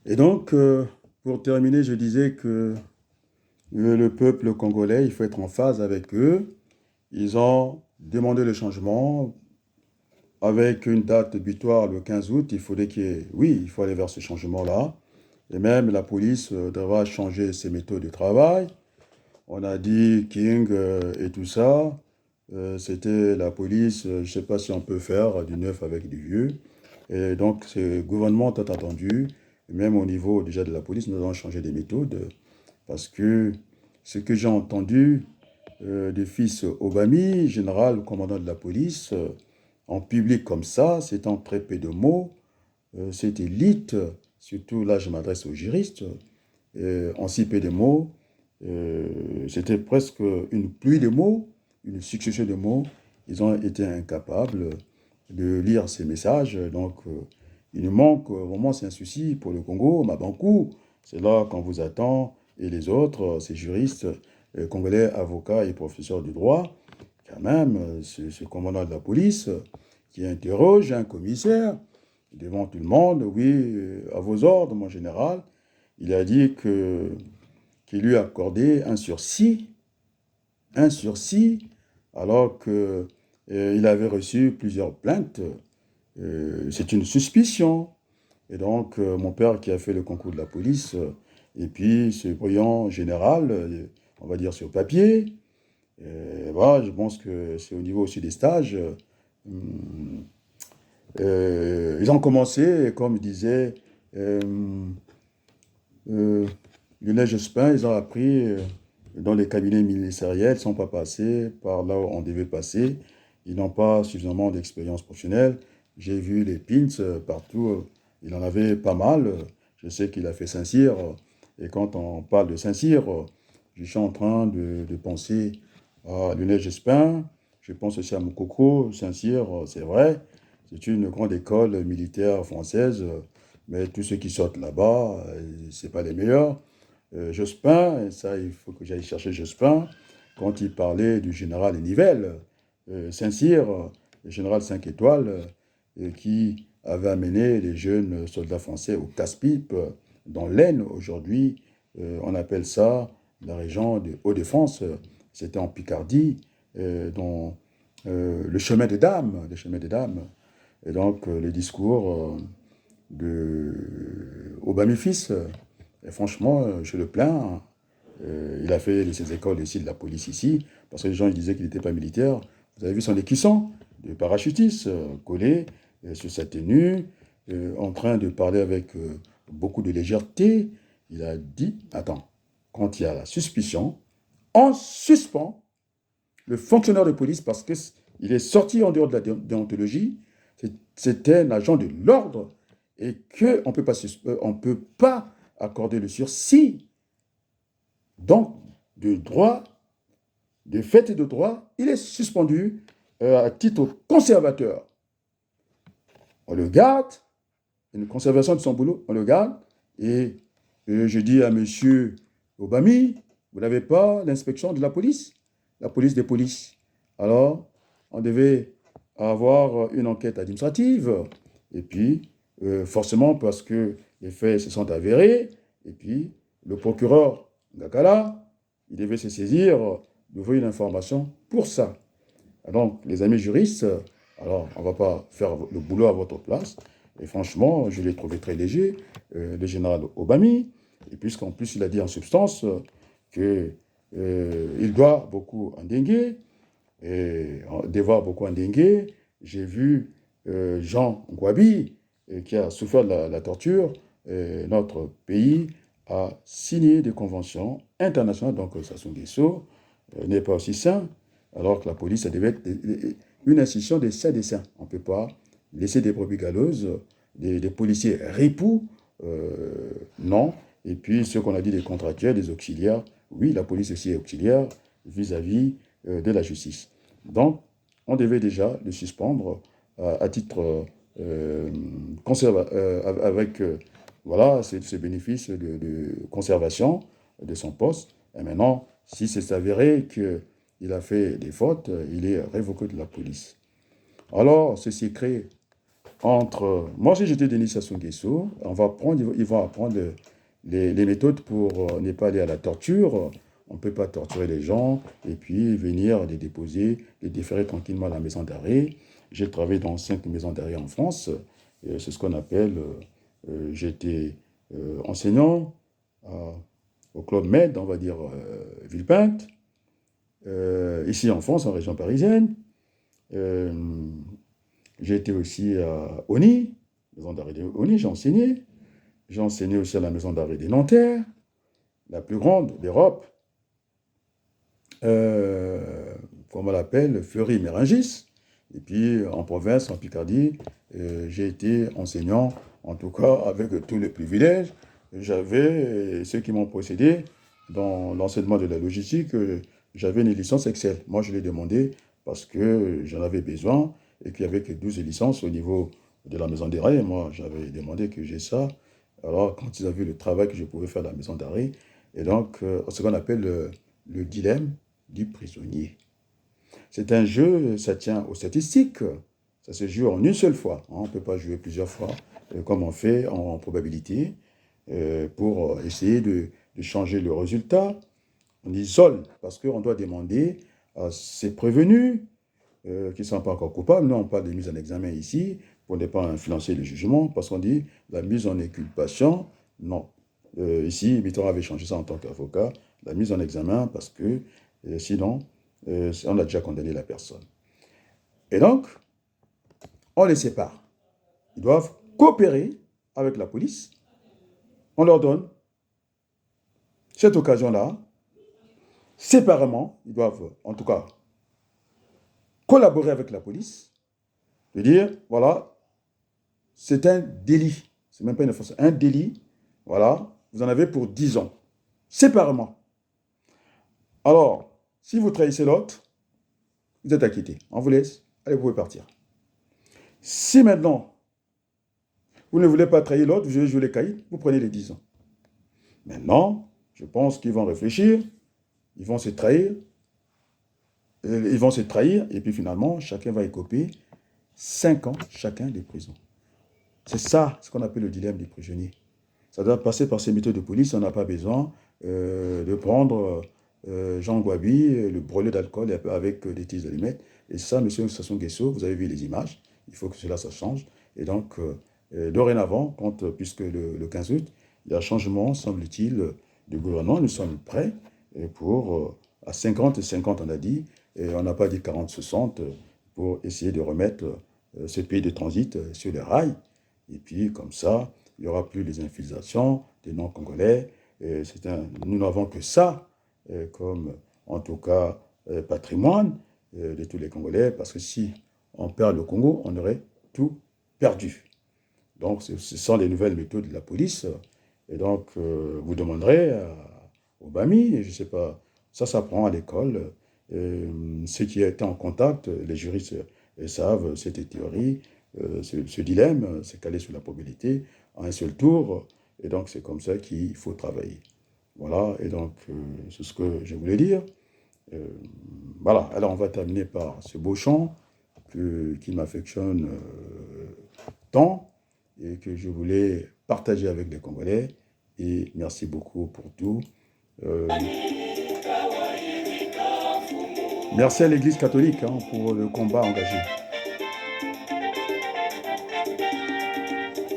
Et donc, pour terminer, je disais que le peuple congolais, il faut être en phase avec eux. Ils ont demandé le changement avec une date butoir le 15 août. Il faudrait qu'il y ait, oui, il faut aller vers ce changement-là. Et même la police devra changer ses méthodes de travail. On a dit King et tout ça. C'était la police. Je ne sais pas si on peut faire du neuf avec du vieux. Et donc, ce gouvernement tant attendu, même au niveau déjà de la police, nous allons changer des méthodes. Parce que ce que j'ai entendu du fils Obami, général commandant de la police, en public comme ça, c'est en très peu de mots, cette élite, surtout là je m'adresse aux juristes, en si peu de mots, c'était presque une pluie de mots, une succession de mots. Ils ont été incapables de lire ces messages. Donc, il nous manque vraiment, c'est un souci pour le Congo, Mabankou. C'est là qu'on vous attend. Et les autres, ces juristes congolais, avocats et professeurs du droit, quand même, ce commandant de la police qui interroge un commissaire devant tout le monde, oui, à vos ordres, mon général. Il a dit que qu'il lui a accordé un sursis, alors que il avait reçu plusieurs plaintes. C'est une suspicion. Et donc, mon père qui a fait le concours de la police, et puis ce brillant général, on va dire sur papier, voilà, je pense que c'est au niveau aussi des stages. Ils ont commencé, comme disait euh, euh, Lionel Jospin, ils ont appris dans les cabinets ministériels, ils ne sont pas passés par là où on devait passer. Ils n'ont pas suffisamment d'expérience professionnelle. J'ai vu les pins partout. Il en avait pas mal. Je sais qu'il a fait Saint-Cyr. Et quand on parle de Saint-Cyr, je suis en train de penser à Lionel Jospin. Je pense aussi à Moukoko. Saint-Cyr, c'est vrai. C'est une grande école militaire française. Mais tous ceux qui sortent là-bas, ce pas les meilleurs. Jospin, et ça il faut que j'aille chercher Jospin, quand il parlait du général Nivelle, Saint-Cyr, le général 5 étoiles, qui avait amené les jeunes soldats français au casse-pipe dans l'Aisne. Aujourd'hui, on appelle ça la région de Hauts-de-France. C'était en Picardie, dans le chemin des dames, le chemin des dames. Et donc, le discours de Obama fils. Et franchement, je le plains. Il a fait ses écoles ici, de la police ici, parce que les gens ils disaient qu'il n'était pas militaire. Vous avez vu son écusson de parachutiste collé sur sa tenue, en train de parler avec beaucoup de légèreté. Il a dit, attends, quand il y a la suspicion, on suspend le fonctionnaire de police parce qu'il est sorti en dehors de la déontologie. C'était un agent de l'ordre et qu'on ne peut pas accorder le sursis. Donc, de droit, de fait et de droit, il est suspendu à titre conservateur. On le garde, une conservation de son boulot, on le garde, et je dis à monsieur Obami, vous n'avez pas l'inspection de la police des polices. Alors, on devait avoir une enquête administrative, et puis, forcément, parce que les faits se sont avérés, et puis, le procureur Gakala, il devait se saisir d'ouvrir une information pour ça. Donc, les amis juristes, alors, on ne va pas faire le boulot à votre place. Et franchement, je l'ai trouvé très léger, le général Obami. Et puisqu'en plus, il a dit en substance qu'il doit beaucoup endinguer, et devoir beaucoup endinguer. J'ai vu Jean Gwabi, qui a souffert de la torture. Notre pays a signé des conventions internationales, donc Sassou Nguesso n'est pas aussi sain, alors que la police, ça devait être une institution des saints des saints. On ne peut pas laisser des brebis galeuses, des policiers ripoux, non. Et puis, ce qu'on a dit des contractuels, des auxiliaires, oui, la police aussi est auxiliaire vis-à-vis de la justice. Donc, on devait déjà le suspendre à titre avec voilà, ces bénéfices de conservation de son poste. Et maintenant, si c'est avéré qu'il a fait des fautes, il est révoqué de la police. Alors, ceci crée Moi, si j'étais Denis Sassou Nguesso, ils vont apprendre les méthodes pour ne pas aller à la torture. On ne peut pas torturer les gens et puis venir les déposer, les déférer tranquillement à la maison d'arrêt. J'ai travaillé dans 5 maisons d'arrêt en France. C'est ce qu'on appelle, j'étais enseignant au Club Med, on va dire Villepinte, ici en France, en région parisienne. Euh, j'ai été aussi à ONI, maison d'arrêt de ONI, j'ai enseigné. J'ai enseigné aussi à la maison d'arrêt des Nanterre, la plus grande d'Europe, comme on l'appelle, Fleury-Méringis. Et puis en province, en Picardie, j'ai été enseignant, en tout cas avec tous les privilèges. J'avais, ceux qui m'ont précédé dans l'enseignement de la logistique, j'avais une licence Excel. Moi, je l'ai demandé parce que j'en avais besoin et qu'il n'y avait que 12 licences au niveau de la maison d'arrêt. Moi, j'avais demandé que j'ai ça. Alors, quand ils ont vu le travail que je pouvais faire à la maison d'arrêt, et donc, ce qu'on appelle le dilemme du prisonnier. C'est un jeu, ça tient aux statistiques. Ça se joue en une seule fois. On ne peut pas jouer plusieurs fois, comme on fait en probabilité, pour essayer de changer le résultat. On isole, parce qu'on doit demander à ces prévenus qui ne sont pas encore coupables. Nous, on parle de mise en examen ici, pour ne pas influencer le jugement, parce qu'on dit la mise en inculpation, non. Ici, Mitterrand avait changé ça en tant qu'avocat, la mise en examen, parce que sinon, on a déjà condamné la personne. Et donc, on les sépare. Ils doivent coopérer avec la police. On leur donne cette occasion-là, séparément, ils doivent, en tout cas, collaborer avec la police, de dire, voilà, c'est un délit. C'est même pas une offense, c'est un délit. Voilà, vous en avez pour 10 ans. Séparément. Alors, si vous trahissez l'autre, vous êtes acquitté. On vous laisse. Allez, vous pouvez partir. Si maintenant, vous ne voulez pas trahir l'autre, vous allez jouer les caïds, vous prenez les 10 ans. Maintenant, je pense qu'ils vont réfléchir, ils vont se trahir, et puis finalement, chacun va écoper 5 ans chacun des prisons. C'est ça, ce qu'on appelle le dilemme des prisonniers. Ça doit passer par ces méthodes de police, on n'a pas besoin de prendre Jean Gouabi, le brûlé d'alcool avec des tiges d'allumettes. Et ça, monsieur Sassou Nguesso, vous avez vu les images, il faut que cela, ça change. Et donc, dorénavant, puisque le 15 août, il y a un changement, semble-t-il, du gouvernement, nous sommes prêts pour, à 50-50, on a dit, et on n'a pas dit 40-60, pour essayer de remettre ce pays de transit sur les rails. Et puis, comme ça, il n'y aura plus les infiltrations des non-congolais. Nous n'avons que ça comme, en tout cas, patrimoine de tous les Congolais, parce que si on perd le Congo, on aurait tout perdu. Donc, ce sont les nouvelles méthodes de la police. Et donc, vous demanderez au BAMI, je ne sais pas, ça s'apprend à l'école. Ceux qui étaient en contact, les juristes savent cette théorie, ce dilemme, c'est calé sur la probabilité, en un seul tour. Et donc, c'est comme ça qu'il faut travailler. Voilà, et donc, c'est ce que je voulais dire. Voilà, alors on va terminer par ce beau chant qui m'affectionne tant et que je voulais partager avec les Congolais. Et merci beaucoup pour tout. Merci à l'Église catholique pour le combat engagé.